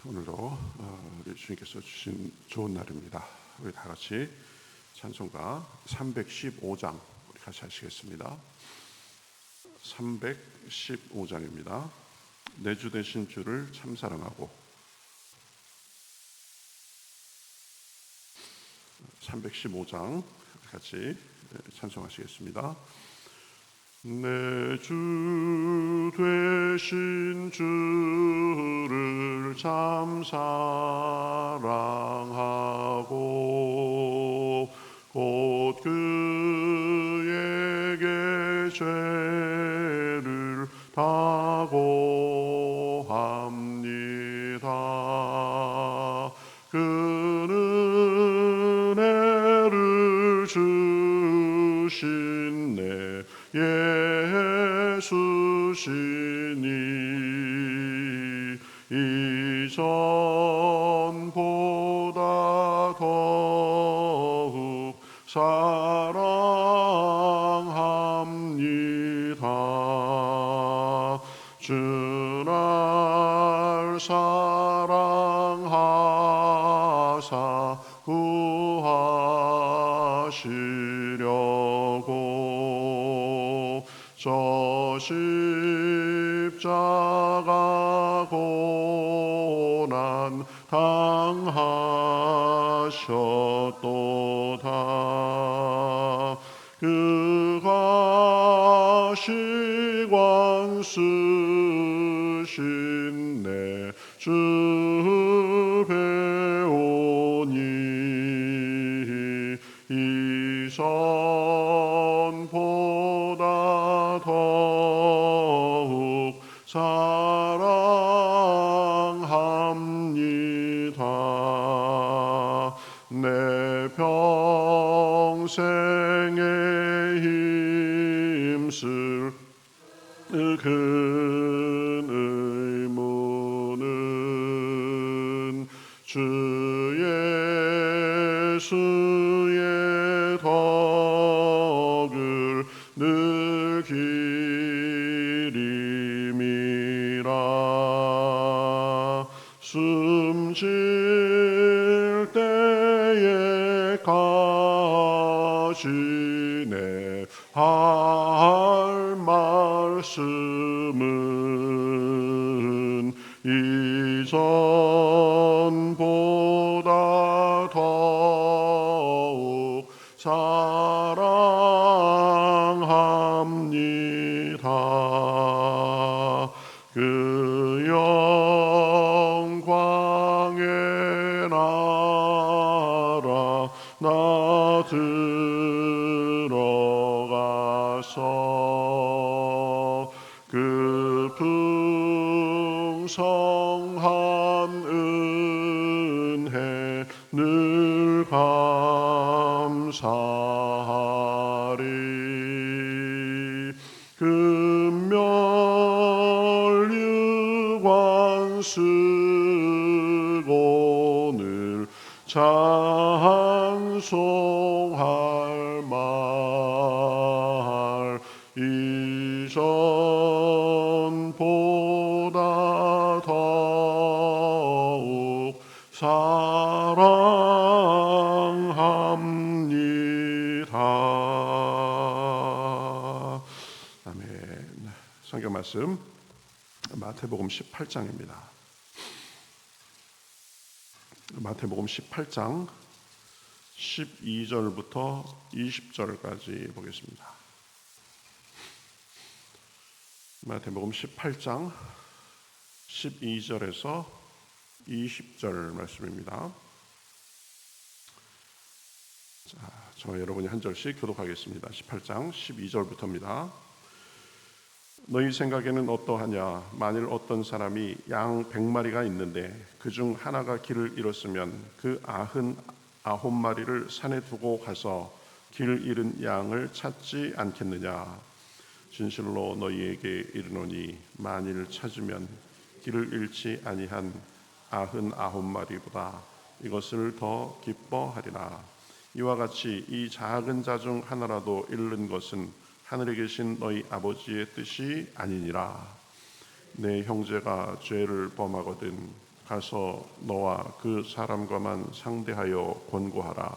오늘도 우리 주님께서 주신 좋은 날입니다. 우리 다 같이 찬송가 315장 우리 같이 하시겠습니다. 315장입니다. 내 주 되신 주를 참 사랑하고. 315장 같이 찬송하시겠습니다. 내 주 되신 주를 참 사랑하고 곧 그에게 죄를 다고 합니다. 그는 은혜를 주신 내 예수시니 이전보다 더욱 사랑합니다. 주 날 사랑하사 구하시려고 저 십자가 고난 당하셨도다. 그가 시관 쓰신 내 주 배우니 이전보다 더욱 사랑합니다. 내 평생에 힘쓸 큰 의무는 주 예수의 덕을 늘 기림이라. 숨질 때에 가시네 할 말씀은 이전보다 더욱 사랑합니다. 그 영광의 나라 나 들어가서 그 풍성한 은혜 늘 감사하리. 금멸 유관 쓰고 늘 찬송할 말 이전보다 더욱 사랑합니다. 아멘. 성경 말씀 마태복음 18장입니다. 마태복음 18장 12절부터 20절까지 보겠습니다. 마태복음 18장 12절에서 20절 말씀입니다. 자, 저와 여러분이 한 절씩 교독하겠습니다. 18장 12절부터입니다. 너희 생각에는 어떠하냐? 만일 어떤 사람이 양 100마리가 있는데 그중 하나가 길을 잃었으면 그 99마리를 산에 두고 가서 길 잃은 양을 찾지 않겠느냐? 진실로 너희에게 이르노니 만일 찾으면 길을 잃지 아니한 99마리보다 이것을 더 기뻐하리라. 이와 같이 이 작은 자 중 하나라도 잃는 것은 하늘에 계신 너희 아버지의 뜻이 아니니라. 내 형제가 죄를 범하거든 가서 너와 그 사람과만 상대하여 권고하라.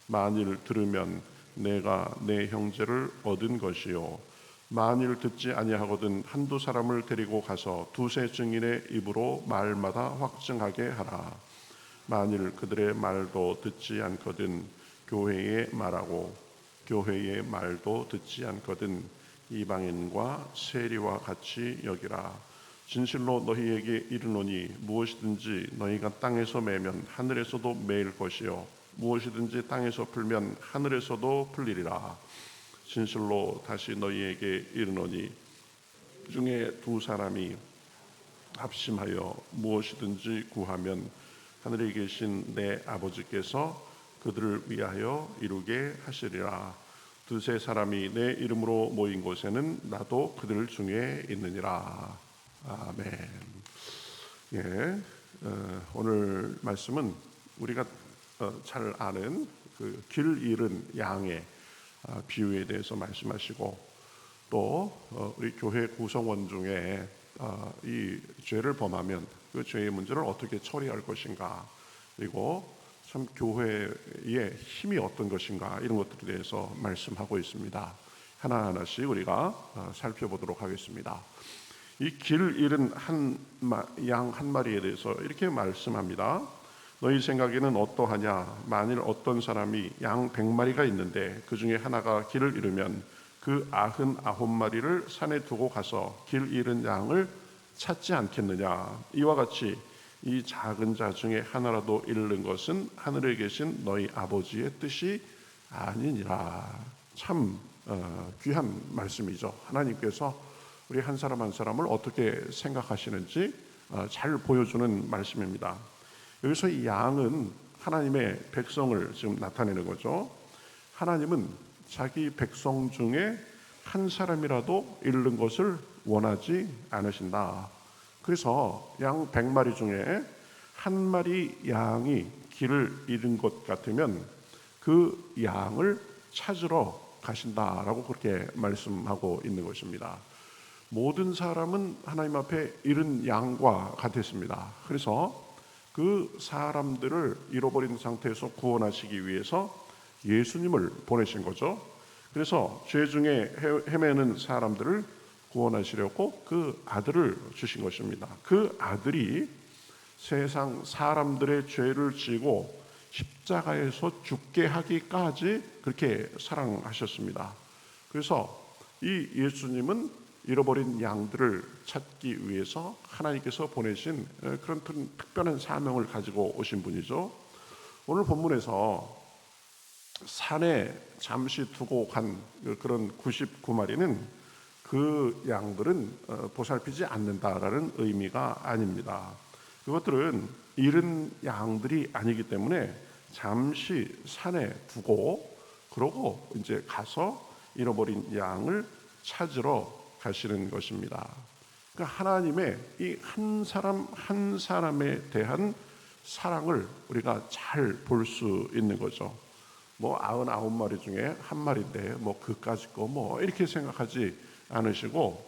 만일 들으면 내가 내 형제를 얻은 것이요 만일 듣지 아니하거든 한두 사람을 데리고 가서 두세 증인의 입으로 말마다 확증하게 하라. 만일 그들의 말도 듣지 않거든 교회에 말하고 교회의 말도 듣지 않거든 이방인과 세리와 같이 여기라. 진실로 너희에게 이르노니 무엇이든지 너희가 땅에서 매면 하늘에서도 매일 것이요 무엇이든지 땅에서 풀면 하늘에서도 풀리리라. 진실로 다시 너희에게 이르노니 중에 두 사람이 합심하여 무엇이든지 구하면 하늘에 계신 내 아버지께서 그들을 위하여 이루게 하시리라. 두세 사람이 내 이름으로 모인 곳에는 나도 그들 중에 있느니라. 아멘. 예, 오늘 말씀은 우리가 잘 아는 그 길 잃은 양의 비유에 대해서 말씀하시고 또 우리 교회 구성원 중에 이 죄를 범하면 그 죄의 문제를 어떻게 처리할 것인가, 그리고 참 교회의 힘이 어떤 것인가, 이런 것들에 대해서 말씀하고 있습니다. 하나하나씩 우리가 살펴보도록 하겠습니다. 이 길 잃은 양 한 마리에 대해서 이렇게 말씀합니다. 너희 생각에는 어떠하냐? 만일 어떤 사람이 양 100마리가 있는데 그 중에 하나가 길을 잃으면 그 99마리를 산에 두고 가서 길 잃은 양을 찾지 않겠느냐? 이와 같이 이 작은 자 중에 하나라도 잃는 것은 하늘에 계신 너희 아버지의 뜻이 아니니라. 참 귀한 말씀이죠. 하나님께서 우리 한 사람 한 사람을 어떻게 생각하시는지 잘 보여주는 말씀입니다. 여기서 이 양은 하나님의 백성을 지금 나타내는 거죠. 하나님은 자기 백성 중에 한 사람이라도 잃는 것을 원하지 않으신다. 그래서 양 100마리 중에 한 마리 양이 길을 잃은 것 같으면 그 양을 찾으러 가신다라고 그렇게 말씀하고 있는 것입니다. 모든 사람은 하나님 앞에 잃은 양과 같았습니다. 그래서 그 사람들을 잃어버린 상태에서 구원하시기 위해서 예수님을 보내신 거죠. 그래서 죄 중에 헤매는 사람들을 구원하시려고 그 아들을 주신 것입니다. 그 아들이 세상 사람들의 죄를 지고 십자가에서 죽게 하기까지 그렇게 사랑하셨습니다. 그래서 이 예수님은 잃어버린 양들을 찾기 위해서 하나님께서 보내신 그런 특별한 사명을 가지고 오신 분이죠. 오늘 본문에서 산에 잠시 두고 간 그런 99마리는 그 양들은 보살피지 않는다라는 의미가 아닙니다. 그것들은 잃은 양들이 아니기 때문에 잠시 산에 두고 그러고 이제 가서 잃어버린 양을 찾으러 가시는 것입니다. 그러니까 하나님의 이 한 사람 한 사람에 대한 사랑을 우리가 잘 볼 수 있는 거죠. 뭐 99마리 중에 한 마리인데 뭐 그까짓 거 뭐 이렇게 생각하지 않으시고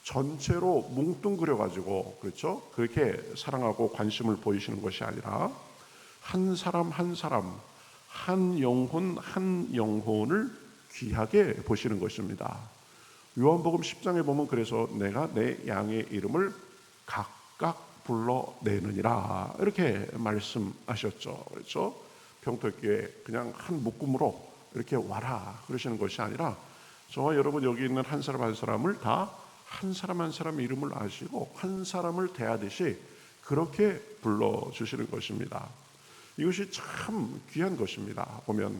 전체로 뭉뚱그려 가지고, 그렇죠? 그렇게 사랑하고 관심을 보이시는 것이 아니라 한 사람 한 사람, 한 영혼 한 영혼을 귀하게 보시는 것입니다. 요한복음 10장에 보면 그래서 내가 내 양의 이름을 각각 불러내느니라 이렇게 말씀하셨죠. 그렇죠? 평택교회 그냥 한 묶음으로 이렇게 와라 그러시는 것이 아니라 저와 여러분 여기 있는 한 사람 한 사람을 다 한 사람 한 사람 이름을 아시고 한 사람을 대하듯이 그렇게 불러주시는 것입니다. 이것이 참 귀한 것입니다. 보면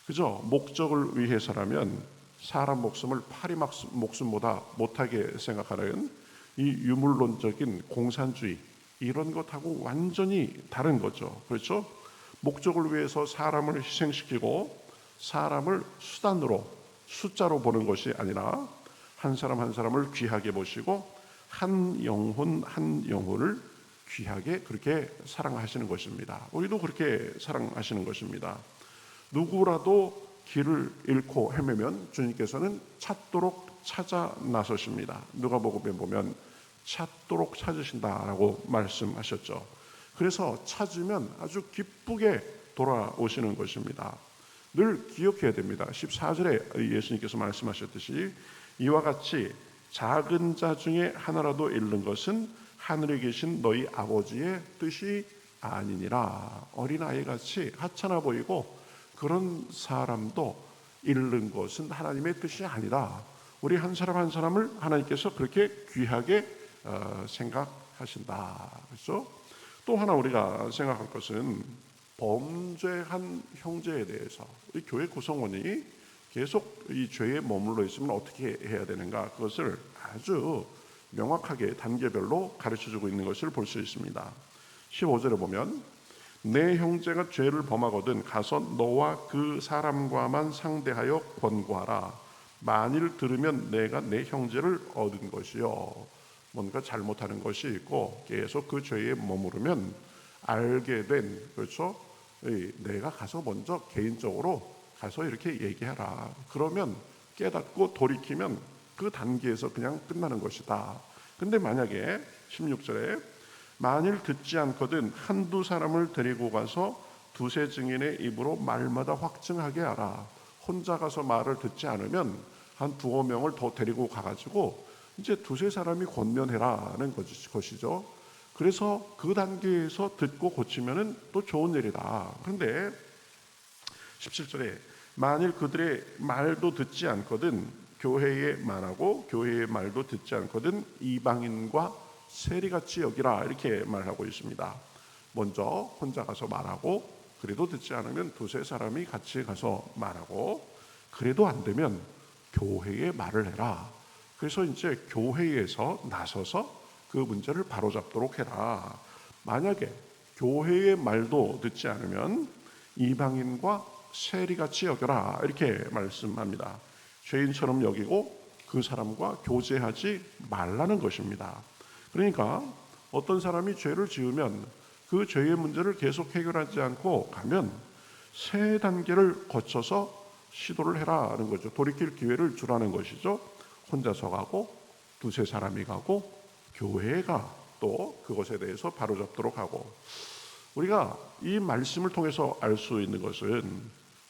그죠? 목적을 위해서라면 사람 목숨을 파리 목숨보다 못하게 생각하는 이 유물론적인 공산주의, 이런 것하고 완전히 다른 거죠. 그렇죠? 목적을 위해서 사람을 희생시키고 사람을 수단으로 숫자로 보는 것이 아니라 한 사람 한 사람을 귀하게 보시고 한 영혼 한 영혼을 귀하게 그렇게 사랑하시는 것입니다. 우리도 그렇게 사랑하시는 것입니다. 누구라도 길을 잃고 헤매면 주님께서는 찾도록 찾아 나서십니다. 누가복음에 보면 찾도록 찾으신다라고 말씀하셨죠. 그래서 찾으면 아주 기쁘게 돌아오시는 것입니다. 늘 기억해야 됩니다. 14절에 예수님께서 말씀하셨듯이 이와 같이 작은 자 중에 하나라도 잃는 것은 하늘에 계신 너희 아버지의 뜻이 아니니라. 어린아이같이 하찮아 보이고 그런 사람도 잃는 것은 하나님의 뜻이 아니라 우리 한 사람 한 사람을 하나님께서 그렇게 귀하게 생각하신다. 그렇죠? 또 하나 우리가 생각할 것은 범죄한 형제에 대해서 이 교회 구성원이 계속 이 죄에 머물러 있으면 어떻게 해야 되는가, 그것을 아주 명확하게 단계별로 가르쳐주고 있는 것을 볼 수 있습니다. 15절에 보면 내 형제가 죄를 범하거든 가서 너와 그 사람과만 상대하여 권고하라. 만일 들으면 내가 내 형제를 얻은 것이요. 뭔가 잘못하는 것이 있고 계속 그 죄에 머무르면 알게 된, 그렇죠? 내가 가서 먼저 개인적으로 가서 이렇게 얘기하라. 그러면 깨닫고 돌이키면 그 단계에서 그냥 끝나는 것이다. 근데 만약에 16절에 만일 듣지 않거든 한두 사람을 데리고 가서 두세 증인의 입으로 말마다 확증하게 하라. 혼자 가서 말을 듣지 않으면 한 두어 명을 더 데리고 가가지고 이제 두세 사람이 권면해라는 것이죠. 그래서 그 단계에서 듣고 고치면은 또 좋은 일이다. 그런데 17절에 만일 그들의 말도 듣지 않거든 교회에 말하고 교회의 말도 듣지 않거든 이방인과 세리같이 여기라, 이렇게 말하고 있습니다. 먼저 혼자 가서 말하고 그래도 듣지 않으면 두세 사람이 같이 가서 말하고 그래도 안 되면 교회에 말을 해라. 그래서 이제 교회에서 나서서 그 문제를 바로잡도록 해라. 만약에 교회의 말도 듣지 않으면 이방인과 세리같이 여겨라, 이렇게 말씀합니다. 죄인처럼 여기고 그 사람과 교제하지 말라는 것입니다. 그러니까 어떤 사람이 죄를 지으면 그 죄의 문제를 계속 해결하지 않고 가면 세 단계를 거쳐서 시도를 해라는 거죠. 돌이킬 기회를 주라는 것이죠. 혼자서 가고 두세 사람이 가고 교회가 또 그것에 대해서 바로잡도록 하고, 우리가 이 말씀을 통해서 알 수 있는 것은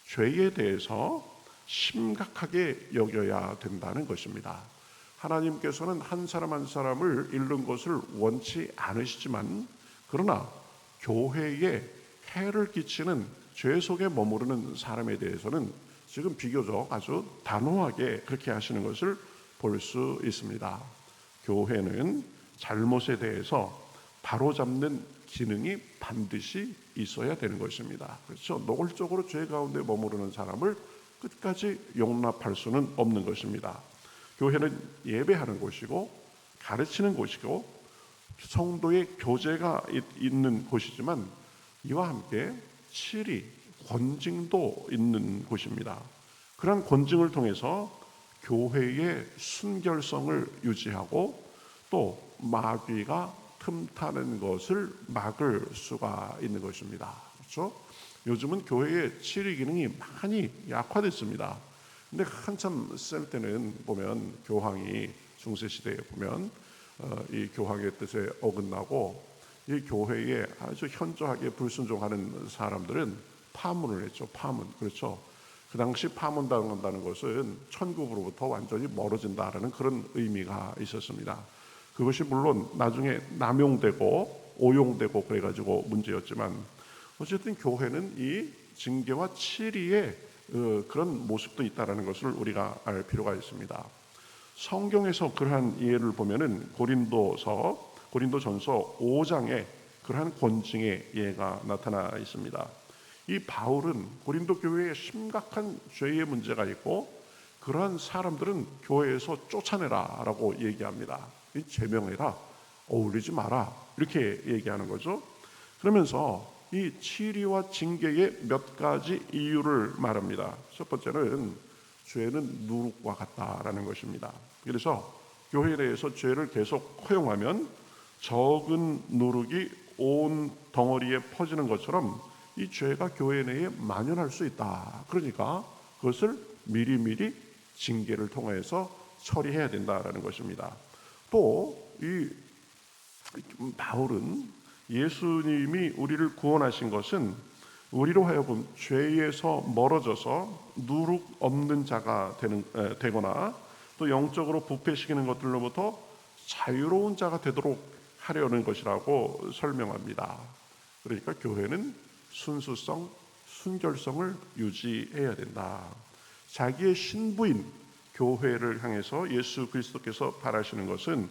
죄에 대해서 심각하게 여겨야 된다는 것입니다. 하나님께서는 한 사람 한 사람을 잃는 것을 원치 않으시지만 그러나 교회에 해를 끼치는 죄 속에 머무르는 사람에 대해서는 지금 비교적 아주 단호하게 그렇게 하시는 것을 볼 수 있습니다. 교회는 잘못에 대해서 바로잡는 기능이 반드시 있어야 되는 것입니다. 그렇죠? 노골적으로 죄 가운데 머무르는 사람을 끝까지 용납할 수는 없는 것입니다. 교회는 예배하는 곳이고 가르치는 곳이고 성도의 교제가 있는 곳이지만 이와 함께 치리, 권징도 있는 곳입니다. 그런 권징을 통해서 교회의 순결성을 유지하고 또 마귀가 틈타는 것을 막을 수가 있는 것입니다. 그렇죠? 요즘은 교회의 치리 기능이 많이 약화됐습니다. 근데 한참 쓸 때는 보면 교황이 중세 시대에 보면 이 교황의 뜻에 어긋나고 이 교회에 아주 현저하게 불순종하는 사람들은 파문을 했죠. 파문. 그렇죠? 그 당시 파문당한다는 것은 천국으로부터 완전히 멀어진다라는 그런 의미가 있었습니다. 그것이 물론 나중에 남용되고 오용되고 그래가지고 문제였지만 어쨌든 교회는 이 징계와 치리의 그런 모습도 있다라는 것을 우리가 알 필요가 있습니다. 성경에서 그러한 예를 보면은 고린도전서 5장에 그러한 권징의 예가 나타나 있습니다. 이 바울은 고린도 교회에 심각한 죄의 문제가 있고 그러한 사람들은 교회에서 쫓아내라라고 얘기합니다. 제명해라, 어울리지 마라, 이렇게 얘기하는 거죠. 그러면서 이 치리와 징계의 몇 가지 이유를 말합니다. 첫 번째는 죄는 누룩과 같다라는 것입니다. 그래서 교회에 대해서 죄를 계속 허용하면 적은 누룩이 온 덩어리에 퍼지는 것처럼 이 죄가 교회 내에 만연할 수 있다. 그러니까 그것을 미리미리 징계를 통해서 처리해야 된다라는 것입니다. 또 이 바울은 예수님이 우리를 구원하신 것은 우리로 하여금 죄에서 멀어져서 누룩 없는 자가 되거나 또 영적으로 부패시키는 것들로부터 자유로운 자가 되도록 하려는 것이라고 설명합니다. 그러니까 교회는 순수성, 순결성을 유지해야 된다. 자기의 신부인 교회를 향해서 예수 그리스도께서 바라시는 것은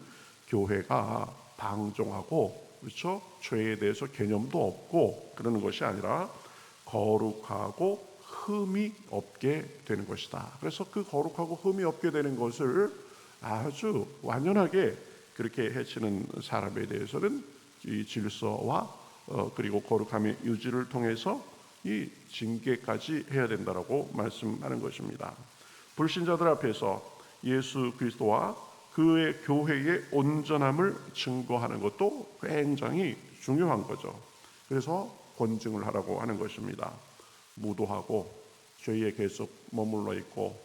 교회가 방종하고, 그렇죠? 죄에 대해서 개념도 없고 그러는 것이 아니라 거룩하고 흠이 없게 되는 것이다. 그래서 그 거룩하고 흠이 없게 되는 것을 아주 완연하게 그렇게 해치는 사람에 대해서는 이 질서와 그리고 거룩함의 유지를 통해서 이 징계까지 해야 된다라고 말씀하는 것입니다. 불신자들 앞에서 예수 그리스도와 그의 교회의 온전함을 증거하는 것도 굉장히 중요한 거죠. 그래서 권증을 하라고 하는 것입니다. 무도하고 죄에 계속 머물러 있고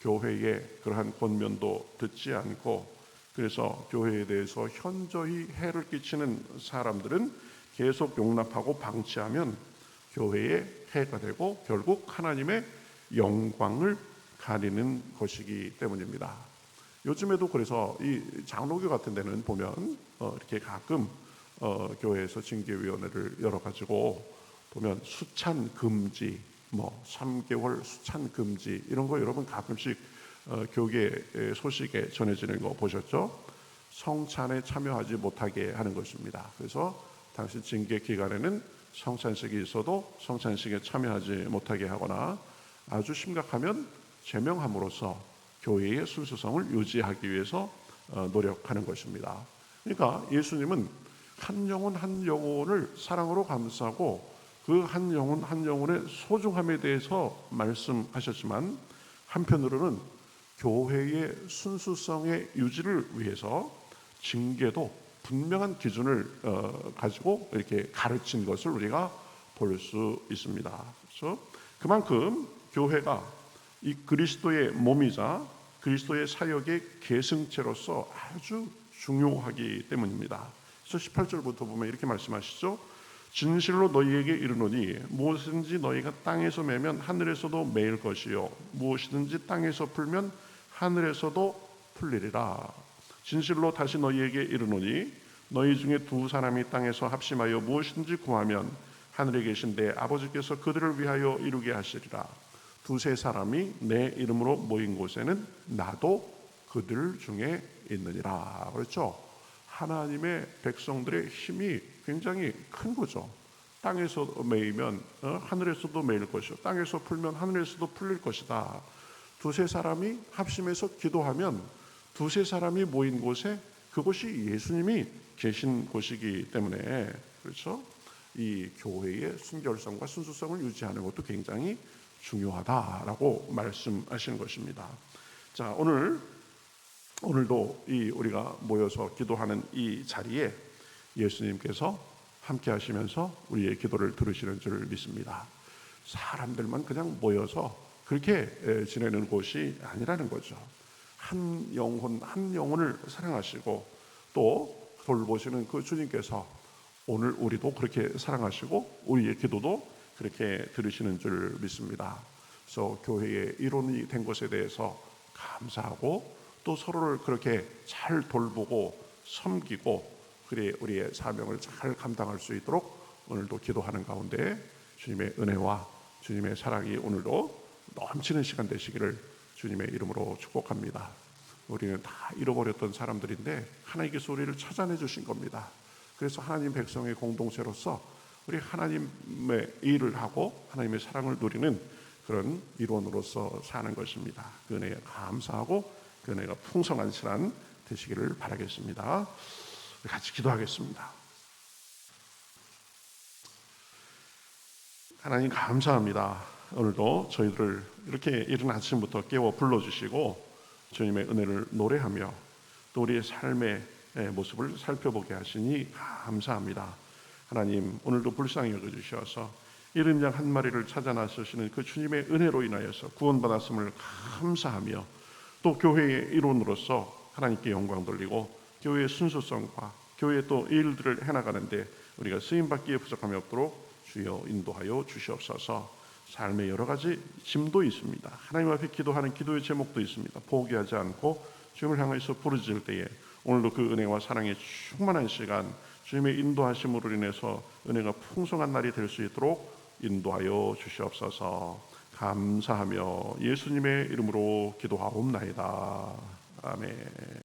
교회의 그러한 권면도 듣지 않고, 그래서 교회에 대해서 현저히 해를 끼치는 사람들은 계속 용납하고 방치하면 교회에 해가 되고 결국 하나님의 영광을 가리는 것이기 때문입니다. 요즘에도 그래서 이 장로교 같은 데는 보면 이렇게 가끔 교회에서 징계위원회를 열어가지고 보면 수찬 금지, 3개월 수찬 금지 이런 거 여러분 가끔씩 교계 소식에 전해지는 거 보셨죠? 성찬에 참여하지 못하게 하는 것입니다. 그래서 당시 징계 기간에는 성찬식이 있어도 성찬식에 참여하지 못하게 하거나 아주 심각하면 제명함으로써 교회의 순수성을 유지하기 위해서 노력하는 것입니다. 그러니까 예수님은 한 영혼 한 영혼을 사랑으로 감싸고 그 한 영혼 한 영혼의 소중함에 대해서 말씀하셨지만, 한편으로는 교회의 순수성의 유지를 위해서 징계도 분명한 기준을 가지고 이렇게 가르친 것을 우리가 볼 수 있습니다. 그래서 그만큼 교회가 이 그리스도의 몸이자 그리스도의 사역의 계승체로서 아주 중요하기 때문입니다. 그래서 18절부터 보면 이렇게 말씀하시죠. 진실로 너희에게 이르노니 무엇이든지 너희가 땅에서 매면 하늘에서도 매일 것이요 무엇이든지 땅에서 풀면 하늘에서도 풀리리라. 진실로 다시 너희에게 이르노니 너희 중에 두 사람이 땅에서 합심하여 무엇이든지 구하면 하늘에 계신 내 아버지께서 그들을 위하여 이루게 하시리라. 두세 사람이 내 이름으로 모인 곳에는 나도 그들 중에 있느니라. 그렇죠? 하나님의 백성들의 힘이 굉장히 큰 거죠. 땅에서 매이면 하늘에서도 매일 것이요 땅에서 풀면 하늘에서도 풀릴 것이다. 두세 사람이 합심해서 기도하면 두세 사람이 모인 곳에 그곳이 예수님이 계신 곳이기 때문에, 그렇죠? 이 교회의 순결성과 순수성을 유지하는 것도 굉장히 중요하다라고 말씀하시는 것입니다. 자, 오늘도 우리가 모여서 기도하는 이 자리에 예수님께서 함께 하시면서 우리의 기도를 들으시는 줄 믿습니다. 사람들만 그냥 모여서 그렇게 지내는 곳이 아니라는 거죠. 한 영혼 한 영혼을 사랑하시고 또 돌보시는 그 주님께서 오늘 우리도 그렇게 사랑하시고 우리의 기도도 그렇게 들으시는 줄 믿습니다. 그래서 교회의 일원이 된 것에 대해서 감사하고 또 서로를 그렇게 잘 돌보고 섬기고 그래 우리의 사명을 잘 감당할 수 있도록 오늘도 기도하는 가운데 주님의 은혜와 주님의 사랑이 오늘도 넘치는 시간 되시기를 주님의 이름으로 축복합니다. 우리는 다 잃어버렸던 사람들인데 하나님께서 우리를 찾아내 주신 겁니다. 그래서 하나님 백성의 공동체로서 우리 하나님의 일을 하고 하나님의 사랑을 누리는 그런 일원으로서 사는 것입니다. 그 은혜에 감사하고 그 은혜가 풍성한 시간 되시기를 바라겠습니다. 같이 기도하겠습니다. 하나님 감사합니다. 오늘도 저희들을 이렇게 이른 아침부터 깨워 불러주시고 주님의 은혜를 노래하며 또 우리의 삶의 모습을 살펴보게 하시니 감사합니다. 하나님 오늘도 불쌍히 여겨주셔서 이른 양 한 마리를 찾아 나서시는 그 주님의 은혜로 인하여서 구원받았음을 감사하며 또 교회의 일원으로서 하나님께 영광 돌리고 교회의 순수성과 교회의 또 일들을 해나가는데 우리가 쓰임받기에 부족함이 없도록 주여 인도하여 주시옵소서. 삶의 여러 가지 짐도 있습니다. 하나님 앞에 기도하는 기도의 제목도 있습니다. 포기하지 않고 주님을 향해서 부르짖을 때에 오늘도 그 은혜와 사랑의 충만한 시간, 주님의 인도하심으로 인해서 은혜가 풍성한 날이 될 수 있도록 인도하여 주시옵소서. 감사하며 예수님의 이름으로 기도하옵나이다. 아멘.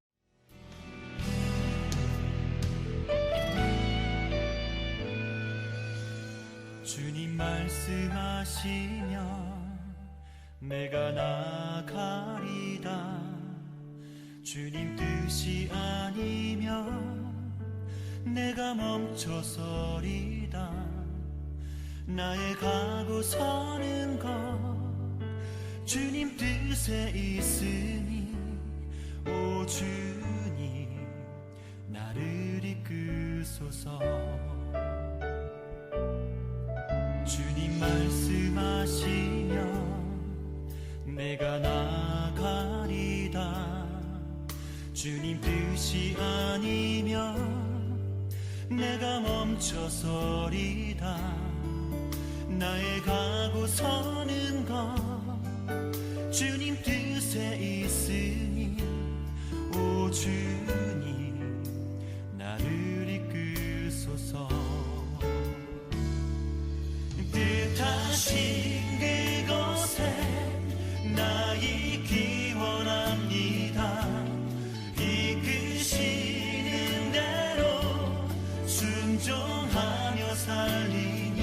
주님 말씀하시면 내가 나가리다. 주님 뜻이 아니면 내가 멈춰서리다. 나의 가고 서는 것 주님 뜻에 있으니 오 주님 나를 이끄소서. 주님 말씀하시면 내가 나가리다. 주님 뜻이 아니면 내가 멈춰서리다. 나의 가고 서는 것 주님 뜻에 있으니 오 주님 나를 이끄소서. 뜻하신 그곳에 나 있기 원합니다. 이끄시는 대로 순종하며 살리니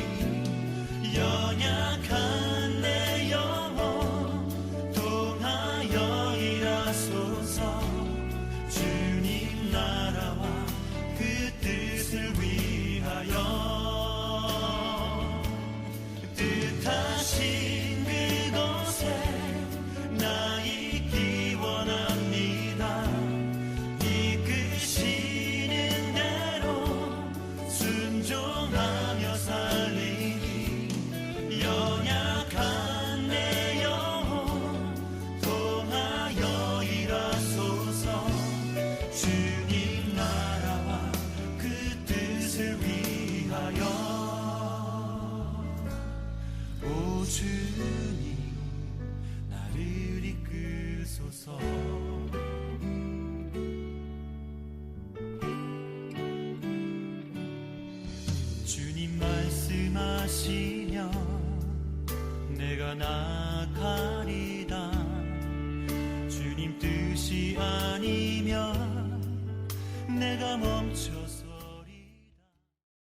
연약한 내 영혼 통하여 일하소서. 주님 나라와 그 뜻을 위하여 뜻하신 그곳에 나 있기 원합니다. 이끄시는 대로 순종하며 살리니 연약한 내 영혼 통하여 일하소서. 주님 나라와 그 뜻을 위하여 오 주님 나를 이끄소서. 주님 말씀하시면 내가 나가리다. 주님 뜻이 아니면 내가 멈춰